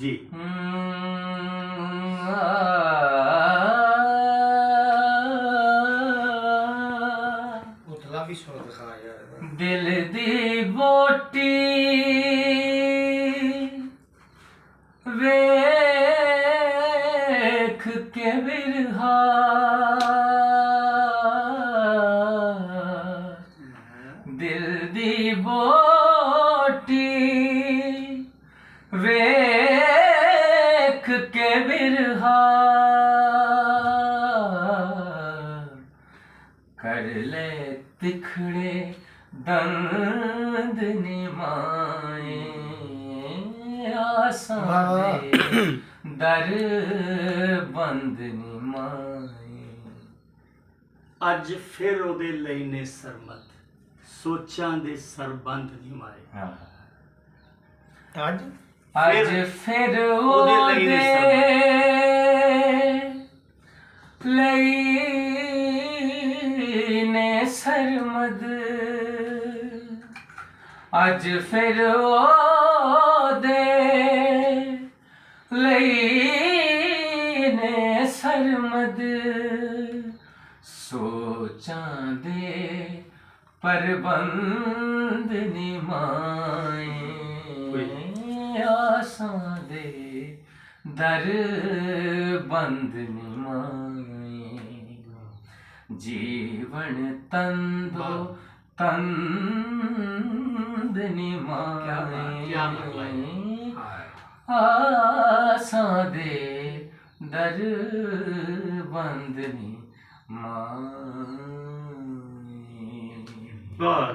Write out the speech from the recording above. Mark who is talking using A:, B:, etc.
A: जी।
B: उतला भी सुन दिखा यार।
C: दिल दी बोटी वेख के बिरहा दिल दी बोटी वेख के बिरहा कर ले तिखड़े दंद निमाए आसां दे दर बंद निमाए।
A: अज फिर ओदे ਲਈ ਨੇ ਸਰਮਤ ਸੋਚਾਂ ਦੇ ਸਰਬੰਧ ਨਿਮਾਏ।
B: आज
C: ਅੱਜ ਫਿਰ
A: ਉਹਦੇ ਲਈ ਨੇ
C: ਲਈ ਨੇ ਸਰਮਦ ਅੱਜ ਫਿਰ ਉਹਦੇ ਲਈ ਨੇ ਸਰਮਦ ਸੋਚਾਂ ਦੇ ਪ੍ਰਬੰਧ ਨਿਮਾਏ ਆਸਾਂ ਦੇ ਦਰ ਬੰਦ ਨਿਮਾਏ। ਜੀਵਨ ਤੰਦੋ ਤੰਦ ਨਿਮਾਏ ਆਸਾਂ ਦੇ ਦਰ ਬੰਦ ਨਿਮਾਏ।
A: ਵਾਹ।